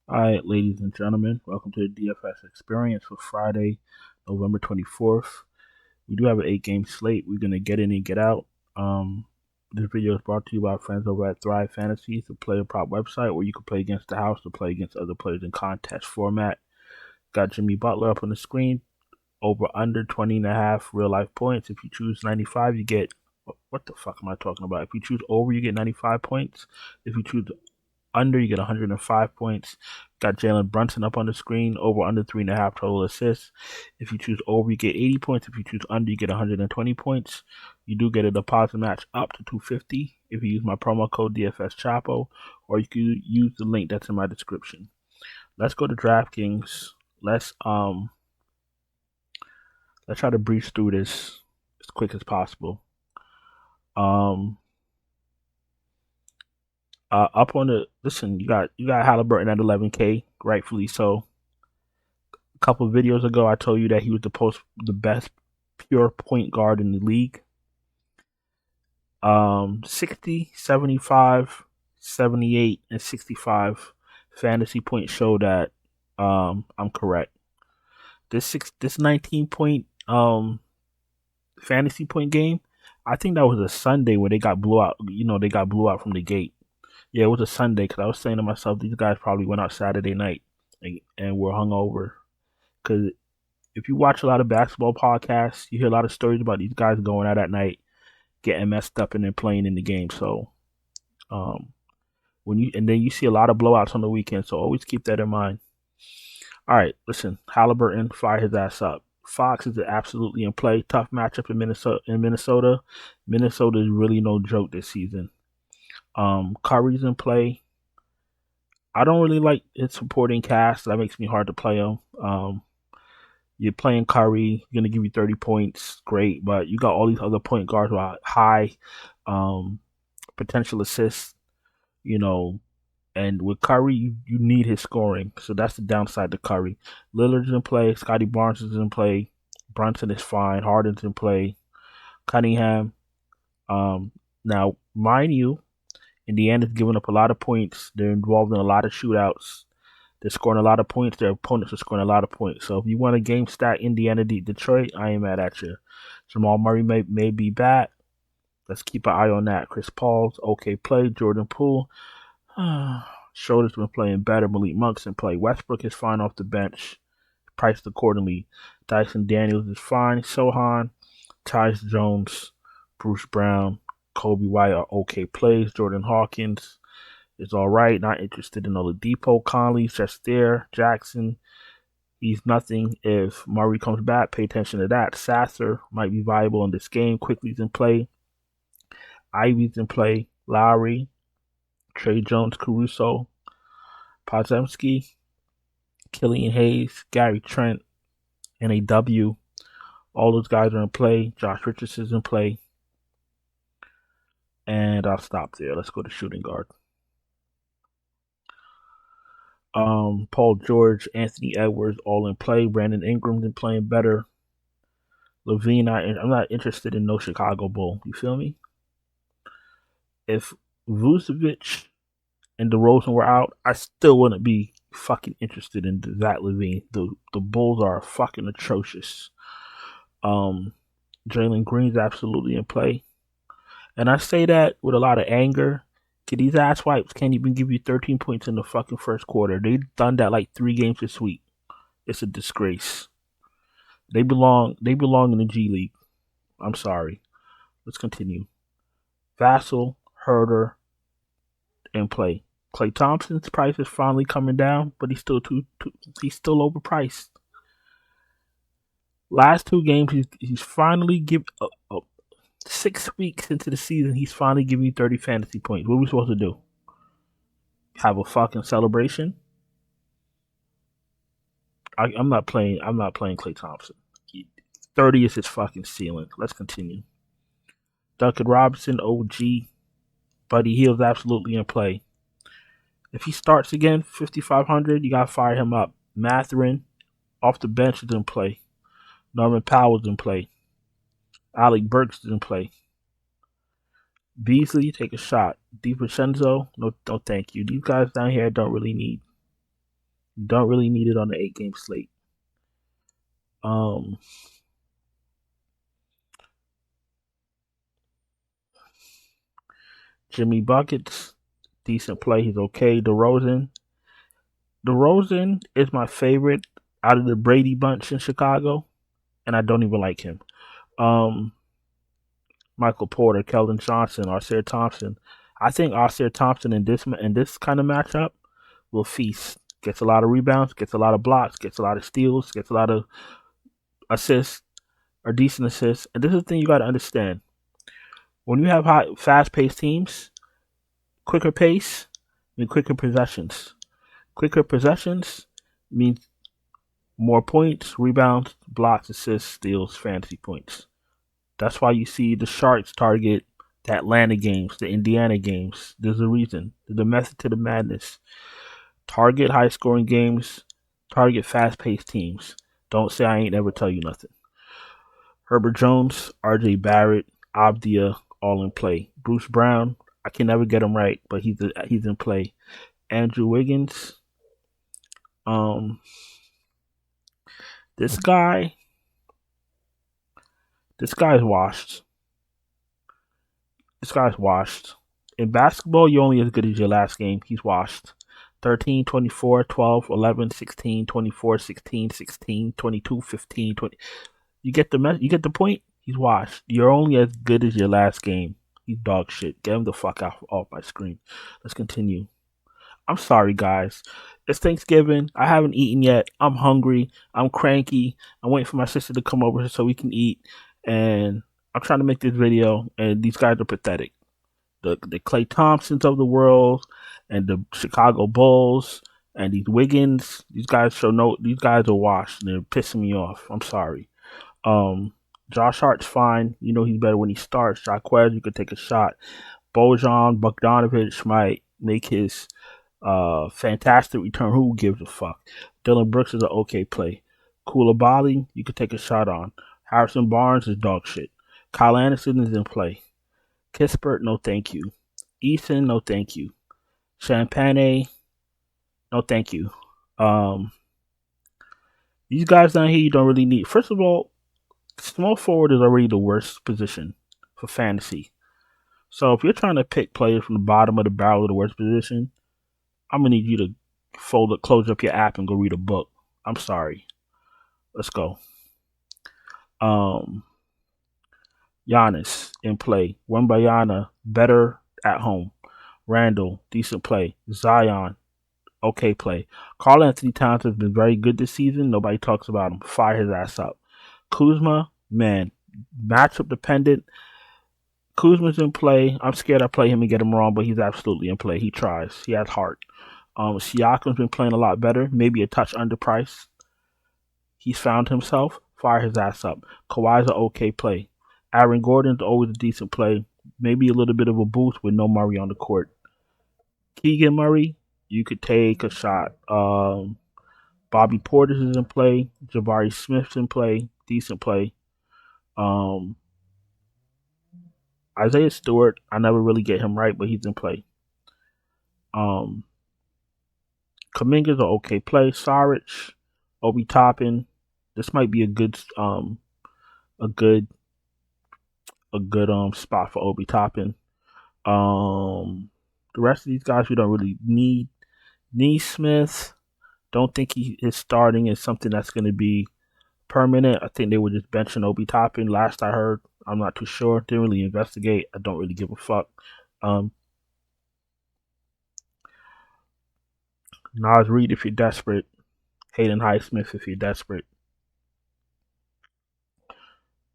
All right, ladies and gentlemen, welcome to the DFS experience for Friday, November 24th. We do have an 8 game slate. We're going to get in and get out. This video is brought to you by our friends over at Thrive Fantasy, the player prop website where you can play against the house to play against other players in contest format. Got Jimmy Butler up on the screen, over under 20.5 real life points. If you choose 95, you get, what the fuck am I talking about? If you choose over, you get 95 points. If you choose under, you get 105 points. Got Jalen Brunson up on the screen, over under 3.5 total assists. If you choose over, you get 80 points. If you choose under, you get 120 points. You do get a deposit match up to 250 if you use my promo code DFS Chapo, or you can use the link that's in my description. Let's go to DraftKings. Let's try to breeze through this as quick as possible. Up on the listen, you got Halliburton at 11K, rightfully so. A couple of videos ago, I told you that he was the best pure point guard in the league. 60, 75, 78, and 65 fantasy points show that I'm correct. This 19 point fantasy point game, I think that was a Sunday where they got blew out. They got blew out from the gate. Yeah, it was a Sunday because I was saying to myself, these guys probably went out Saturday night and were hungover. Because if you watch a lot of basketball podcasts, you hear a lot of stories about these guys going out at night, getting messed up, and then playing in the game. So, then you see a lot of blowouts on the weekend. So always keep that in mind. All right, listen, Halliburton, fire his ass up. Fox is absolutely in play. Tough matchup in Minnesota. Minnesota is really no joke this season. Curry's in play. I don't really like his supporting cast. That makes me hard to play him. You're playing Curry, going to give you 30 points. Great. But you got all these other point guards with high potential assists, and with Curry, you need his scoring. So that's the downside to Curry. Lillard's in play. Scotty Barnes is in play. Brunson is fine. Harden's in play. Cunningham. Now, mind you, Indiana's giving up a lot of points. They're involved in a lot of shootouts. They're scoring a lot of points. Their opponents are scoring a lot of points. So if you want a game stack Indiana Detroit, I ain't mad at you. Jamal Murray may be back. Let's keep an eye on that. Chris Paul's okay play. Jordan Poole. Schroeder's been playing better. Malik Monk's in play. Westbrook is fine off the bench. Priced accordingly. Dyson Daniels is fine. Sohan, Tyus Jones, Bruce Brown, Kobe White are okay plays. Jordan Hawkins is all right. Not interested in Oladipo. Conley's just there. Jackson, he's nothing. If Murray comes back, pay attention to that. Sasser might be viable in this game. Quickly's in play. Ivy's in play. Lowry, Trey Jones, Caruso, Podzemski, Killian Hayes, Gary Trent, NAW. All those guys are in play. Josh Richardson's in play. And I'll stop there. Let's go to shooting guard. Paul George, Anthony Edwards, all in play. Brandon Ingram's been playing better. Levine, I'm not interested in no Chicago Bull. You feel me? If Vucevic and DeRozan were out, I still wouldn't be fucking interested in Zach Levine. The Bulls are fucking atrocious. Jalen Green's absolutely in play. And I say that with a lot of anger. These ass wipes can't even give you 13 points in the fucking first quarter. They've done that like 3 games this week. It's a disgrace. They belong in the G League. I'm sorry. Let's continue. Vassell, Herder, in play. Klay Thompson's price is finally coming down, but he's still overpriced. Last 2 games, he's finally given 6 weeks into the season, he's finally giving you 30 fantasy points. What are we supposed to do? Have a fucking celebration? I'm not playing Klay Thompson. 30 is his fucking ceiling. Let's continue. Duncan Robinson, OG, Buddy Hield's absolutely in play. If he starts again, 5,500, you gotta fire him up. Mathurin, off the bench, is in play. Norman Powell's in play. Alec Burks is in play. Beasley, take a shot. DiVincenzo, no thank you. These guys down here I don't really need. You don't really need it on the 8-game slate. Um, Jimmy Buckets, decent play. He's okay. DeRozan is my favorite out of the Brady bunch in Chicago, and I don't even like him. Um, Michael Porter, Keldon Johnson, Arcere Thompson. I think Arcere Thompson in this kind of matchup will feast. Gets a lot of rebounds, gets a lot of blocks, gets a lot of steals, gets a lot of assists or decent assists. And this is the thing you got to understand: when you have high, fast-paced teams, quicker pace means quicker possessions. Quicker possessions means more points, rebounds, blocks, assists, steals, fantasy points. That's why you see the Sharks target the Atlanta games, the Indiana games. There's a reason. There's a method to the madness. Target high scoring games, target fast paced teams. Don't say I ain't ever tell you nothing. Herbert Jones, RJ Barrett, Abdia, all in play. Bruce Brown, I can never get him right, but he's in play. Andrew Wiggins, um, this guy, this guy's washed. This guy's washed. In basketball, you're only as good as your last game. He's washed. 13, 24, 12, 11, 16, 24, 16, 16, 22, 15, 20. You get the point? He's washed. You're only as good as your last game. He's dog shit. Get him the fuck off my screen. Let's continue. I'm sorry, guys. It's Thanksgiving. I haven't eaten yet. I'm hungry. I'm cranky. I'm waiting for my sister to come over so we can eat. And I'm trying to make this video, and these guys are pathetic. The Klay Thompsons of the world and the Chicago Bulls and these Wiggins, these guys are washed and they're pissing me off. I'm sorry. Josh Hart's fine. You know he's better when he starts. Jaquez, you could take a shot. Bojan Bogdanovic might make his fantastic return. Who gives a fuck? Dylan Brooks is an okay play. Koulibaly, you could take a shot on. Harrison Barnes is dog shit. Kyle Anderson is in play. Kispert, no thank you. Eason, no thank you. Champagne, no thank you. These guys down here you don't really need. First of all, small forward is already the worst position for fantasy. So if you're trying to pick players from the bottom of the barrel of the worst position, I'm gonna need you to close up your app and go read a book. I'm sorry. Let's go. Giannis in play. Wembanyama better at home. Randall, decent play. Zion, okay play. Karl Anthony Towns has been very good this season. Nobody talks about him. Fire his ass up. Kuzma, man, matchup dependent. Kuzma's in play. I'm scared I play him and get him wrong, but he's absolutely in play. He tries. He has heart. Siakam's been playing a lot better. Maybe a touch underpriced. He's found himself. Fire his ass up. Kawhi's an okay play. Aaron Gordon's always a decent play. Maybe a little bit of a boost with no Murray on the court. Keegan Murray, you could take a shot. Bobby Portis is in play. Jabari Smith's in play. Decent play. Isaiah Stewart, I never really get him right, but he's in play. Kaminga's an okay play. Saric, Obi Toppin. This might be a good spot for Obi Toppin. The rest of these guys we don't really need. Neesmith, don't think he is starting is something that's going to be permanent. I think they were just benching Obi Toppin last I heard. I'm not too sure. Didn't really investigate. I don't really give a fuck. Nas Reed if you're desperate. Hayden Highsmith if you're desperate.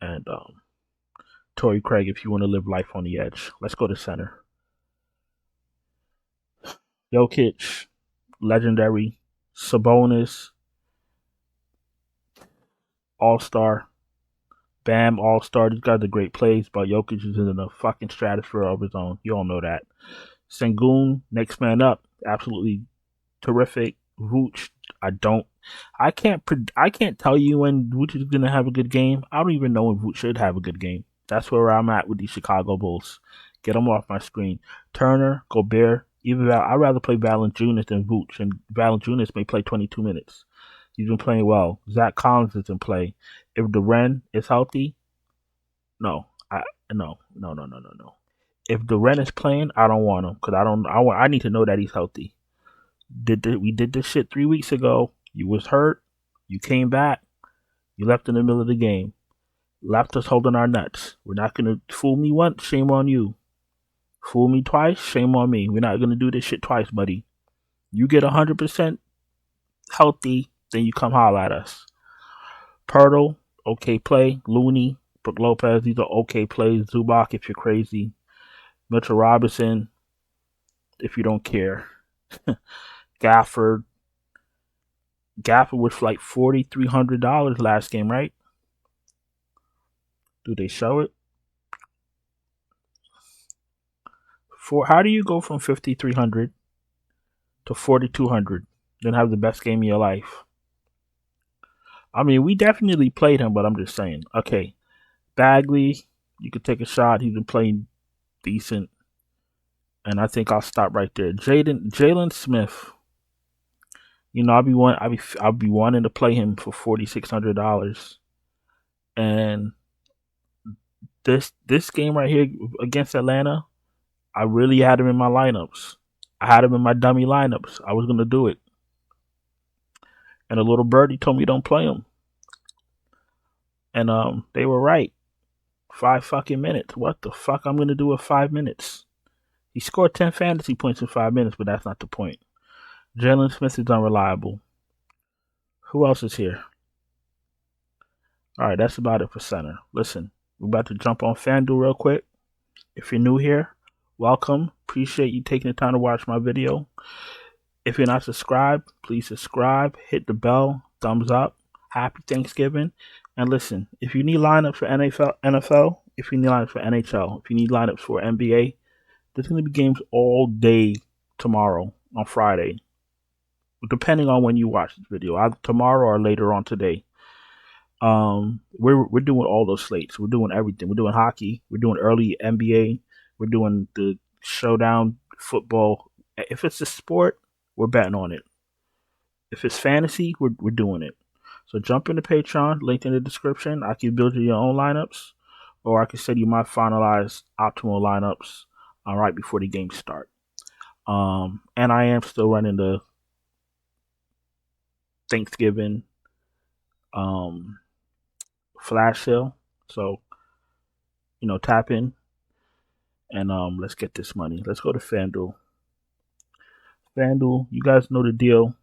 And Torrey Craig if you want to live life on the edge. Let's go to center. Jokic, legendary. Sabonis, all-star. Bam, all-star. These guys are great plays, but Jokic is in a fucking stratosphere of his own. You all know that. Sengun, next man up. Absolutely terrific. Vooch, I can't tell you when Vooch is gonna have a good game. I don't even know when Vooch should have a good game. That's where I'm at with these Chicago Bulls. Get them off my screen. Turner, Gobert, I'd rather play Valanciunas than Vooch, and Valanciunas may play 22 minutes. He's been playing well. Zach Collins is in play. If Duren is healthy, no, no. If Duren is playing, I don't want him because I need to know that he's healthy. We did this shit 3 weeks ago. You was hurt. You came back. You left in the middle of the game. Left us holding our nuts. We're not gonna fool me once. Shame on you. Fool me twice. Shame on me. We're not gonna do this shit twice, buddy. You get 100% healthy, then you come holler at us. Pirtle, okay play. Looney, Brook Lopez, these are okay plays. Zubac, if you're crazy. Mitchell Robinson, if you don't care. Gafford was like $4,300 last game, right? Do they show it? How do you go from 5,300 to 4,200, then have the best game of your life? I mean, we definitely played him, but I'm just saying. Okay, Bagley, you could take a shot. He's been playing decent, and I think I'll stop right there. Jalen Smith. You know, I'll be wanting to play him for $4,600, and this game right here against Atlanta, I really had him in my lineups. I had him in my dummy lineups. I was gonna do it, and a little birdie told me don't play him, and they were right. 5 fucking minutes. What the fuck? I'm gonna do with 5 minutes. He scored 10 fantasy points in 5 minutes, but that's not the point. Jalen Smith is unreliable. Who else is here? All right, that's about it for center. Listen, we're about to jump on FanDuel real quick. If you're new here, welcome. Appreciate you taking the time to watch my video. If you're not subscribed, please subscribe. Hit the bell. Thumbs up. Happy Thanksgiving. And listen, if you need lineups for NFL, if you need lineups for NHL, if you need lineups for NBA, there's going to be games all day tomorrow on Friday, depending on when you watch this video, either tomorrow or later on today. We're doing all those slates. We're doing everything. We're doing hockey. We're doing early NBA. We're doing the showdown football. If it's a sport, we're betting on it. If it's fantasy, we're doing it. So jump into Patreon, link in the description. I can build you your own lineups, or I can send you my finalized optimal lineups right before the games start. And I am still running the Thanksgiving flash sale. So, tap in and let's get this money. Let's go to FanDuel. FanDuel, you guys know the deal.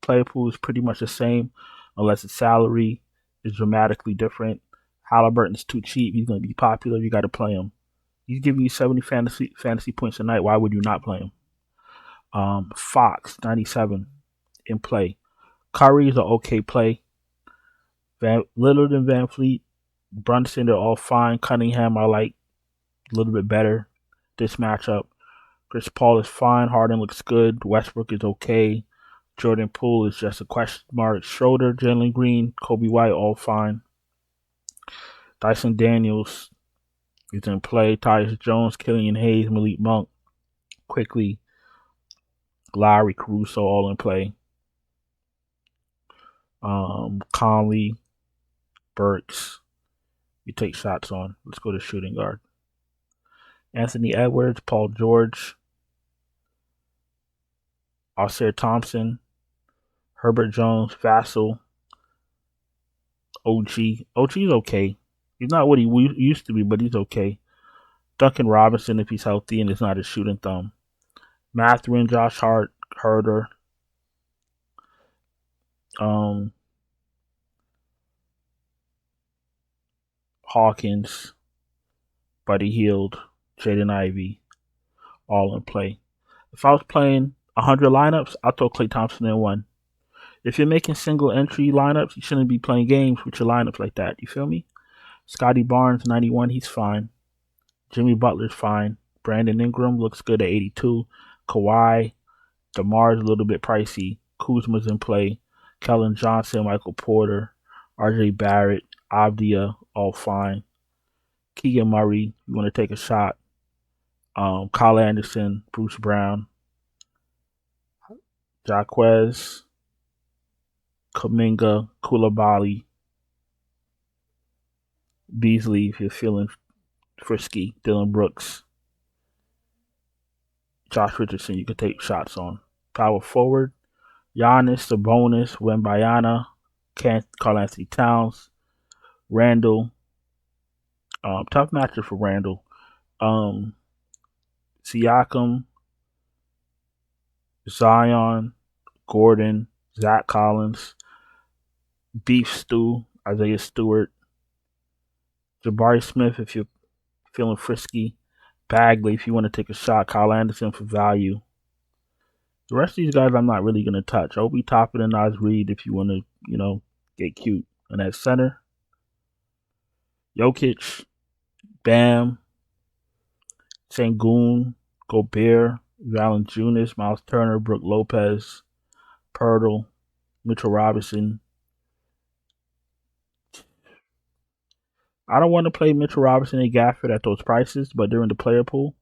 Player pool is pretty much the same, unless the salary is dramatically different. Halliburton's too cheap. He's going to be popular. You got to play him. He's giving you 70 fantasy points a night. Why would you not play him? Fox, 97 in play. Curry is an okay play. Lillard and Van Fleet, Brunson, they're all fine. Cunningham, I like a little bit better this matchup. Chris Paul is fine. Harden looks good. Westbrook is okay. Jordan Poole is just a question mark. Schroeder, Jalen Green, Kobe White, all fine. Dyson Daniels is in play. Tyus Jones, Killian Hayes, Malik Monk, Quickly, Lowry, Caruso, all in play. Conley, Burks, you take shots on. Let's go to shooting guard. Anthony Edwards, Paul George, Ausar Thompson, Herbert Jones, Vassell, OG. OG's okay. He's not what he used to be, but he's okay. Duncan Robinson, if he's healthy and it's not his shooting thumb. Mathurin, Josh Hart, Herder. Hawkins, Buddy Hield, Jaden Ivey, all in play. If I was playing 100 lineups, I'll throw Klay Thompson in one. If you're making single entry lineups, you shouldn't be playing games with your lineups like that. You feel me? Scotty Barnes, 91, he's fine. Jimmy Butler's fine. Brandon Ingram looks good at 82. Kawhi, DeMar's a little bit pricey. Kuzma's in play. Kellen Johnson, Michael Porter, RJ Barrett, Avdia, all fine. Keegan Murray, you want to take a shot. Kyle Anderson, Bruce Brown, Jaquez, Kuminga, Koulibaly, Beasley if you're feeling frisky, Dylan Brooks, Josh Richardson you could take shots on. Power forward, Giannis, Sabonis, Wembayana, Carl Anthony Towns, Randall. Tough matchup for Randall. Siakam, Zion, Gordon, Zach Collins, Beef Stew, Isaiah Stewart, Jabari Smith if you're feeling frisky, Bagley if you want to take a shot, Kyle Anderson for value. The rest of these guys I'm not really going to touch. Obi Toppin and Nas Reed if you want to, get cute. And at center, Jokic, Bam, Sengun, Gobert, Valanciunas, Miles Turner, Brook Lopez, Pirtle, Mitchell Robinson. I don't want to play Mitchell Robinson and Gafford at those prices, but they're in the player pool.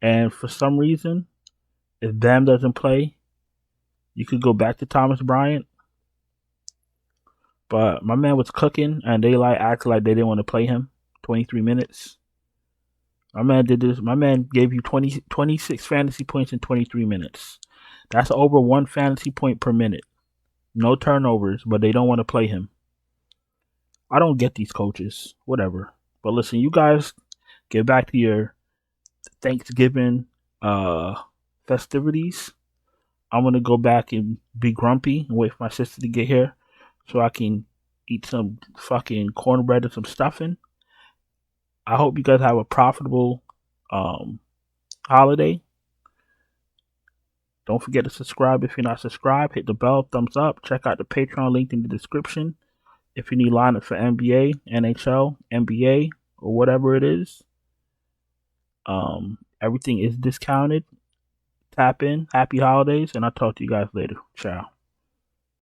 And for some reason, if Bam doesn't play, you could go back to Thomas Bryant. But my man was cooking, and they acted like they didn't want to play him. 23 minutes. My man did this. My man gave you 26 fantasy points in 23 minutes. That's over 1 fantasy point per minute. No turnovers, but they don't want to play him. I don't get these coaches. Whatever. But listen, you guys get back to your Thanksgiving festivities. I'm going to go back and be grumpy and wait for my sister to get here so I can eat some fucking cornbread and some stuffing. I hope you guys have a profitable holiday. Don't forget to subscribe if you're not subscribed. Hit the bell, thumbs up. Check out the Patreon link in the description. If you need lineups for NBA, NHL, NBA, or whatever it is, everything is discounted. Tap in. Happy holidays, and I'll talk to you guys later. Ciao.